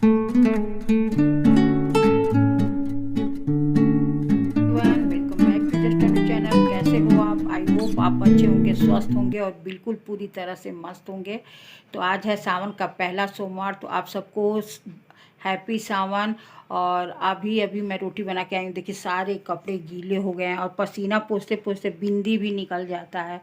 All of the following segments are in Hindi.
Welcome back to just Anu channel. कैसे हो आप? आई होप आप अच्छे होंगे, स्वस्थ होंगे और बिल्कुल पूरी तरह से मस्त होंगे। तो आज है सावन का पहला सोमवार, तो आप सबको हैप्पी सावन। और अभी अभी मैं रोटी बना के आई हूँ। देखिए सारे कपड़े गीले हो गए हैं और पसीना पोंछते पोंछते बिंदी भी निकल जाता है।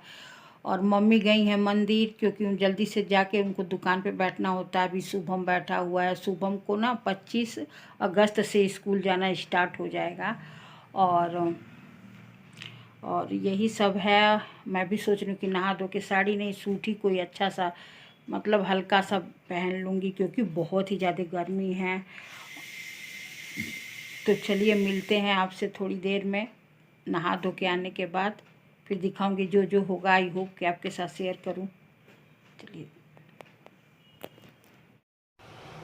और मम्मी गई हैं मंदिर, क्योंकि जल्दी से जाके उनको दुकान पे बैठना होता है। अभी शुभम बैठा हुआ है। शुभम को ना 25 अगस्त से स्कूल जाना स्टार्ट हो जाएगा। और यही सब है। मैं भी सोच रही हूँ कि नहा धो के साड़ी नहीं, सूट ही कोई अच्छा सा मतलब हल्का सा पहन लूँगी, क्योंकि बहुत ही ज़्यादा गर्मी है। तो चलिए मिलते हैं आपसे थोड़ी देर में, नहा धो के आने के बाद। फिर दिखाऊंगी जो जो होगा। आई होप कि आपके साथ शेयर करूं। चलिए।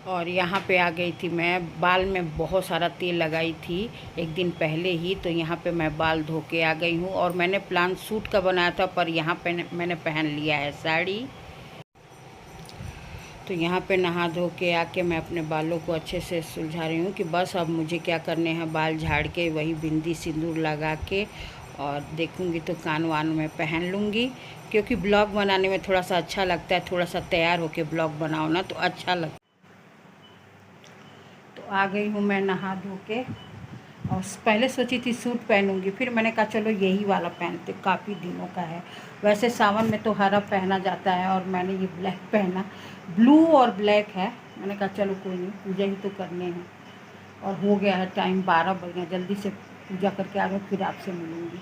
और यहाँ पे आ गई थी मैं। बाल में बहुत सारा तेल लगाई थी एक दिन पहले ही, तो यहाँ पे मैं बाल धो के आ गई हूँ। और मैंने प्लान सूट का बनाया था, पर यहाँ पे मैंने पहन लिया है साड़ी। तो यहाँ पे नहा धो के आके मैं अपने बालों को अच्छे से सुलझा रही हूँ कि बस अब मुझे क्या करने हैं, बाल झाड़ के वही बिंदी सिंदूर लगा के और देखूँगी तो कान वान में पहन लूँगी। क्योंकि ब्लॉग बनाने में थोड़ा सा अच्छा लगता है, थोड़ा सा तैयार होके ब्लॉग बनाओ ना तो अच्छा लगता है। तो आ गई हूँ मैं नहा धो के। और पहले सोची थी सूट पहनूंगी, फिर मैंने कहा चलो यही वाला पहनते, काफ़ी दिनों का है। वैसे सावन में तो हरा पहना जाता है और मैंने ये ब्लैक पहना, ब्लू और ब्लैक है। मैंने कहा चलो कोई नहीं, पूजा ही तो करने हैं। और हो गया है टाइम, 12 बज गए। जल्दी से पूजा करके आ रही हूँ, फिर आपसे मिलूँगी।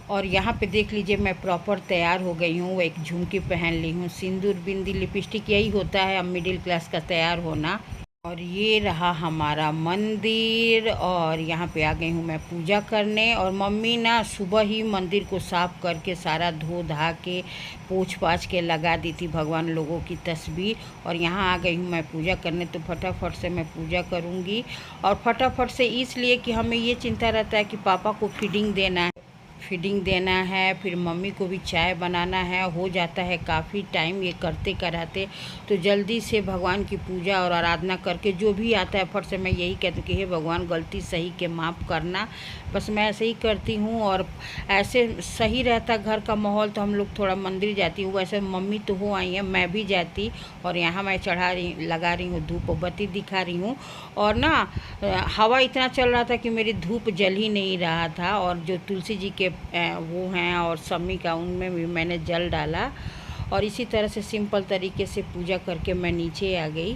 और यहाँ पे देख लीजिए मैं प्रॉपर तैयार हो गई हूँ। एक झुमकी पहन ली हूँ, सिंदूर बिंदी लिपस्टिक, यही होता है अब मिडिल क्लास का तैयार होना। और ये रहा हमारा मंदिर। और यहाँ पे आ गई हूँ मैं पूजा करने। और मम्मी ना सुबह ही मंदिर को साफ़ करके सारा धो धा के पोंछ पाछ के लगा दी थी भगवान लोगों की तस्वीर। और यहाँ आ गई हूँ मैं पूजा करने। तो फटाफट से मैं पूजा करूँगी। और फटाफट से इसलिए कि हमें ये चिंता रहता है कि पापा को फीडिंग देना है, फिर मम्मी को भी चाय बनाना है। हो जाता है काफ़ी टाइम ये करते कराते। तो जल्दी से भगवान की पूजा और आराधना करके जो भी आता है फट से मैं यही कहती हूँ कि हे भगवान गलती सही के माफ़ करना। बस मैं ऐसे ही करती हूँ। और ऐसे सही रहता घर का माहौल तो हम लोग थोड़ा मंदिर जाती हूँ। वैसे मम्मी तो हो आई हैं, मैं भी जाती। और यहाँ मैं लगा रही हूँ धूप बत्ती दिखा रही हूँ। और ना हवा इतना चल रहा था कि मेरी धूप जल ही नहीं रहा था। और जो तुलसी जी के वो हैं और सम्मी का, उनमें भी मैंने जल डाला। और इसी तरह से सिंपल तरीके से पूजा करके मैं नीचे आ गई।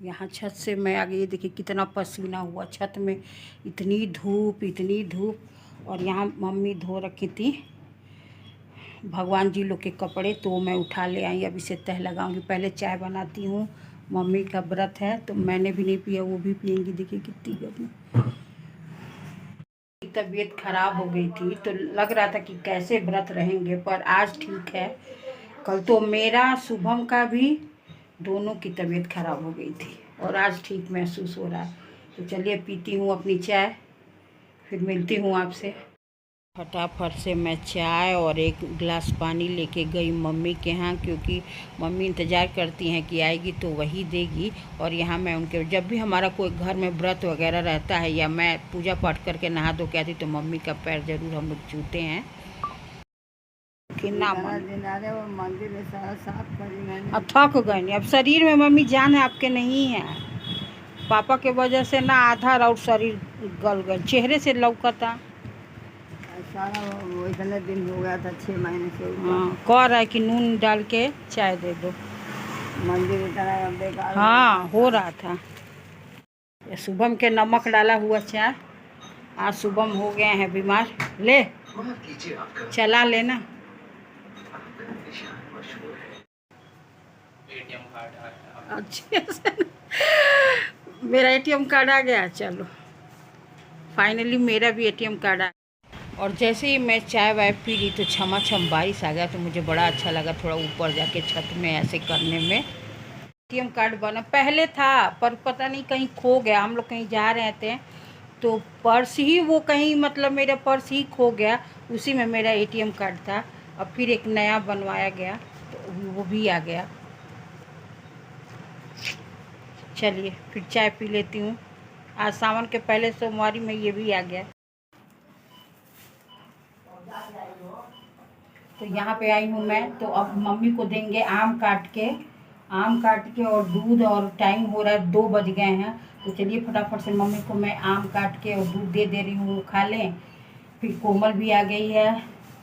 यहाँ छत से मैं आ गई। देखिए कितना पसीना हुआ छत में, इतनी धूप इतनी धूप। और यहाँ मम्मी धो रखी थी भगवान जी लोग के कपड़े, तो मैं उठा ले आई। अब इसे तह लगाऊंगी। पहले चाय बनाती हूँ, मम्मी का व्रत है तो मैंने भी नहीं पिया, वो भी पियेंगी। देखिए कितनी गर्मी। तबीयत खराब हो गई थी तो लग रहा था कि कैसे व्रत रहेंगे, पर आज ठीक है। कल तो मेरा शुभम का भी दोनों की तबीयत खराब हो गई थी और आज ठीक महसूस हो रहा है। तो चलिए पीती हूँ अपनी चाय, फिर मिलती हूँ आपसे। फटाफट से मैं चाय और एक गिलास पानी लेके गई मम्मी के यहाँ, क्योंकि मम्मी इंतज़ार करती हैं कि आएगी तो वही देगी। और यहाँ मैं उनके, जब भी हमारा कोई घर में व्रत वगैरह रहता है या मैं पूजा पाठ करके नहा धो के आती तो मम्मी का पैर ज़रूर हम लोग छूते हैं। मंदिर में सारा साफ करी। अब थक गए, अब शरीर में मम्मी जान है आपके नहीं है। पापा के वजह से ना आधा और शरीर गल गए, चेहरे से लौकता। सारा वो इतने दिन हो गया था, 6 महीने से। हाँ, कह रहा है कि नून डाल के चाय दे दो। मंदिर इतना बेकार। हाँ हो रहा था। शुभम के नमक डाला हुआ चाय। आज शुभम हो गए हैं बीमार। ले चला लेना। अच्छा मेरा एटीएम कार्ड आ गया। चलो फाइनली मेरा भी एटीएम कार्ड आ गया। और जैसे ही मैं चाय वाय पी ली तो छमाछम बारिश आ गया। तो मुझे बड़ा अच्छा लगा थोड़ा ऊपर जाके छत में ऐसे करने में। एटीएम कार्ड बना, पहले था पर पता नहीं कहीं खो गया। हम लोग कहीं जा रहे थे तो पर्स ही वो कहीं, मतलब मेरा पर्स ही खो गया, उसी में मेरा एटीएम कार्ड था। अब फिर एक नया बनवाया गया तो वो भी आ गया। चलिए फिर चाय पी लेती हूँ। आज सावन के पहले सोमवारी में ये भी आ गया। तो यहाँ पे आई हूँ मैं, तो अब मम्मी को देंगे आम काट के और दूध, और टाइम हो रहा है 2 बज गए हैं। तो चलिए फटाफट से मम्मी को मैं आम काट के और दूध दे रही हूँ, वो खा लें। फिर कोमल भी आ गई है,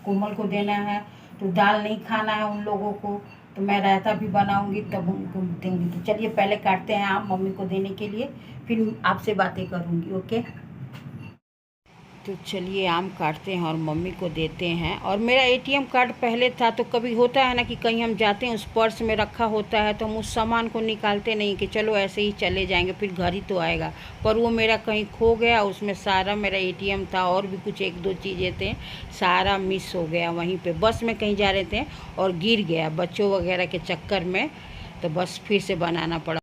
कोमल को देना है। तो दाल नहीं खाना है उन लोगों को, तो मैं रायता भी बनाऊंगी तब उनको देंगी। तो चलिए पहले काटते हैं आम मम्मी को देने के लिए, फिर आपसे बातें करूँगी। ओके, तो चलिए आम काटते हैं और मम्मी को देते हैं। और मेरा एटीएम कार्ड पहले था, तो कभी होता है ना कि कहीं हम जाते हैं, उस पर्स में रखा होता है, तो हम उस सामान को निकालते नहीं कि चलो ऐसे ही चले जाएंगे, फिर घर ही तो आएगा। पर वो मेरा कहीं खो गया, उसमें सारा मेरा एटीएम था और भी कुछ 1-2 चीज़ें थे, सारा मिस हो गया वहीं पे। बस में कहीं जा रहे थे और गिर गया बच्चों वगैरह के चक्कर में, तो बस फिर से बनाना पड़ा।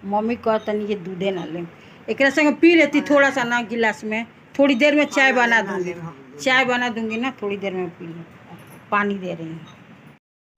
मम्मी कहता नहीं ये दूधे ना लें, एक संग पी लेती थोड़ा सा ना गिलास में। थोड़ी देर में चाय बना दूंगी ना, थोड़ी देर में पी लो। पानी दे रही हूँ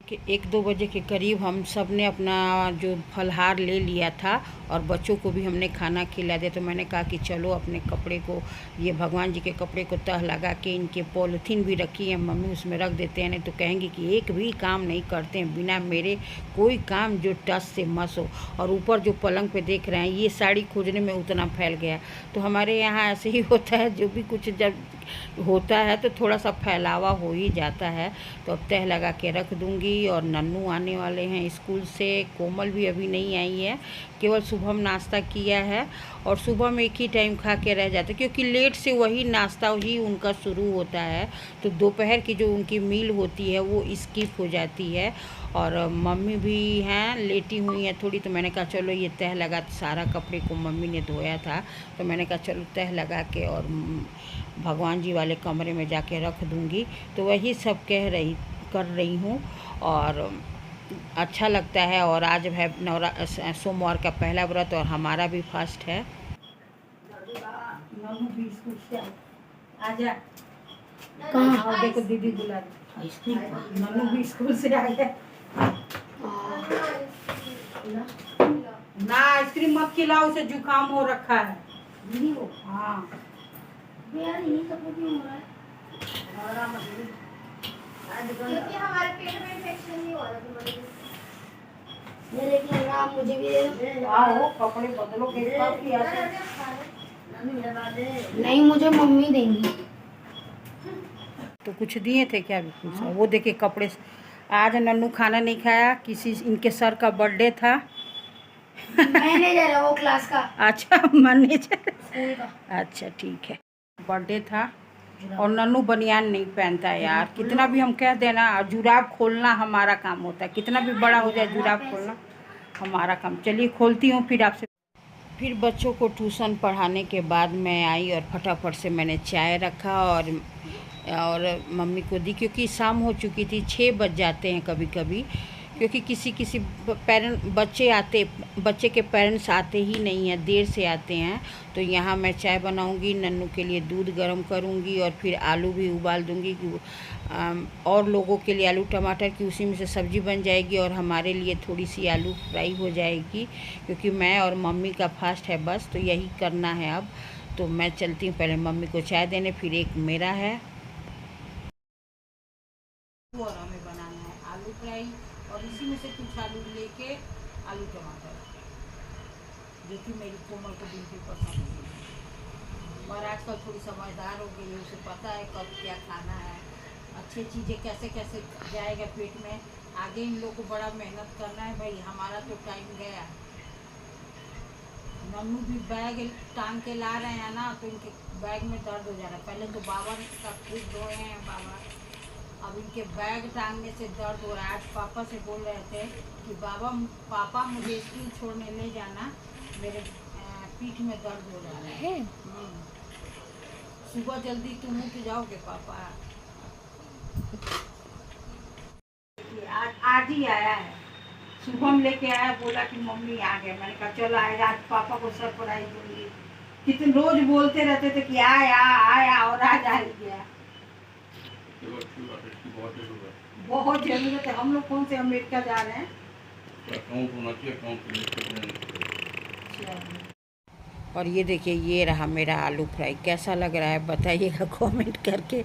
कि 1-2 बजे के करीब हम सब ने अपना जो फलहार ले लिया था और बच्चों को भी हमने खाना खिला दिया। तो मैंने कहा कि चलो अपने कपड़े को, ये भगवान जी के कपड़े को तह लगा के, इनके पॉलीथीन भी रखी है मम्मी, उसमें रख देते हैं, नहीं तो कहेंगे कि एक भी काम नहीं करते हैं बिना मेरे, कोई काम जो टस से मस हो। और ऊपर जो पलंग पे देख रहे हैं, ये साड़ी खोजने में उतना फैल गया। तो हमारे यहाँ ऐसे ही होता है, जो भी कुछ जब होता है तो थोड़ा सा फैलावा हो ही जाता है। तो अब तह लगा के रख दूँगी। और नन्नू आने वाले हैं स्कूल से, कोमल भी अभी नहीं आई है, केवल सुबह में नाश्ता किया है और सुबह में एक ही टाइम खा के रह जाते, क्योंकि लेट से वही नाश्ता ही उनका शुरू होता है। तो दोपहर की जो उनकी मील होती है वो स्किप हो जाती है। और मम्मी भी हैं, लेटी हुई हैं थोड़ी, तो मैंने कहा चलो ये तह लगा, सारा कपड़े को मम्मी ने धोया था, तो मैंने कहा चलो तह लगा के और भगवान जी वाले कमरे में जाके रख दूँगी। तो वही सब कर रही हूँ और अच्छा लगता है। और आज है सोमवार का पहला व्रत और हमारा भी फास्ट है। आजा कहाँ? देखो दीदी बुला रही, नन्नू भी स्कूल से आ गया। ना आइसक्रीम मत खिलाओ, उसे जुकाम हो रखा है दीदी को। हाँ यार, ये सब क्यों हो रहा है? क्योंकि हमारे पेट में इन्फेक्शन नहीं हो रहा है। मुझे भी आओ, कपड़े बदलो के नहीं, मुझे मम्मी देंगी। तो कुछ दिए थे क्या भी कुछ? वो देखिए कपड़े। आज नन्नू खाना नहीं खाया, किसी इनके सर का बर्थडे था। मैनेजर है वो क्लास का। अच्छा मैनेजर स्कूल का। अच्छा ठीक है, बर्थडे था। और नन्नू बनियान नहीं पहनता है यार, कितना भी हम कह देना, जुराब खोलना हमारा काम होता है, कितना भी बड़ा हो जाए जुराब खोलना हमारा काम। चलिए खोलती हूँ फिर आपसे। फिर बच्चों को ट्यूशन पढ़ाने के बाद मैं आई और फटाफट से मैंने चाय रखा और मम्मी को दी, क्योंकि शाम हो चुकी थी, 6 बज जाते हैं कभी कभी, क्योंकि किसी बच्चे के पेरेंट्स आते ही नहीं हैं, देर से आते हैं। तो यहाँ मैं चाय बनाऊंगी, नन्नू के लिए दूध गर्म करूंगी और फिर आलू भी उबाल दूंगी, और लोगों के लिए आलू टमाटर की उसी में से सब्ज़ी बन जाएगी और हमारे लिए थोड़ी सी आलू फ्राई हो जाएगी, क्योंकि मैं और मम्मी का फास्ट है बस, तो यही करना है अब। तो मैं चलती हूँ पहले मम्मी को चाय देने, फिर एक मेरा है और हमें बनाना है आलू फ्राई, और इसी में से कुछ आलू लेके आलू टमाटर, जो कि मेरी कोमल को बिल्कुल पसंद है। और आजकल थोड़ी समझदार हो गई है, उसे पता है कब क्या खाना है, अच्छी चीज़ें कैसे कैसे जाएगा पेट में। आगे इन लोग को बड़ा मेहनत करना है भाई, हमारा तो टाइम गया। नन्नू भी बैग टांग के ला रहे हैं ना, तो इनके बैग में दर्द हो जा रहा है। पहले तो बाबा का खूब धोए हैं बाबा, अब इनके बैग टांगने से दर्द हो रहा है। आज पापा से बोल रहे थे कि पापा मुझे स्कूल छोड़ने ले जाना, मेरे पीठ में दर्द हो रहा है। सुबह जल्दी तुम उठ जाओगे पापा। आज ही आया है, सुबह में लेके आया, बोला कि मम्मी आ गए। मैंने कहा चलो आज पापा को सरप्राइज दूंगी। कितने रोज बोलते रहते थे कि आया और आज आ गया। बहुत जरूरत है। हम लोग कौन से अमेरिका जा रहे हैं? और ये देखिए, ये रहा मेरा आलू फ्राई। कैसा लग रहा है बताइएगा कमेंट करके।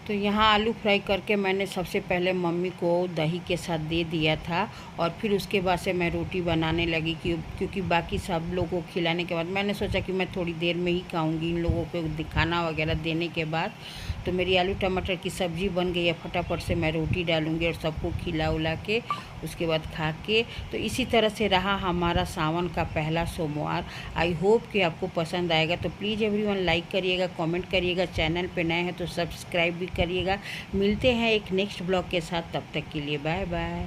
तो यहाँ आलू फ्राई करके मैंने सबसे पहले मम्मी को दही के साथ दे दिया था, और फिर उसके बाद से मैं रोटी बनाने लगी क्योंकि बाकी सब लोगों को खिलाने के बाद मैंने सोचा कि मैं थोड़ी देर में ही खाऊंगी इन लोगों को दिखाना वगैरह देने के बाद। तो मेरी आलू टमाटर की सब्ज़ी बन गई है, फटाफट से मैं रोटी डालूँगी और सबको खिला उला के उसके बाद खा के। तो इसी तरह से रहा हमारा सावन का पहला सोमवार। आई होप कि आपको पसंद आएगा। तो प्लीज़ एवरीवन लाइक करिएगा, कमेंट करिएगा, चैनल पे नए हैं तो सब्सक्राइब भी करिएगा। मिलते हैं एक नेक्स्ट ब्लॉग के साथ, तब तक के लिए बाय बाय।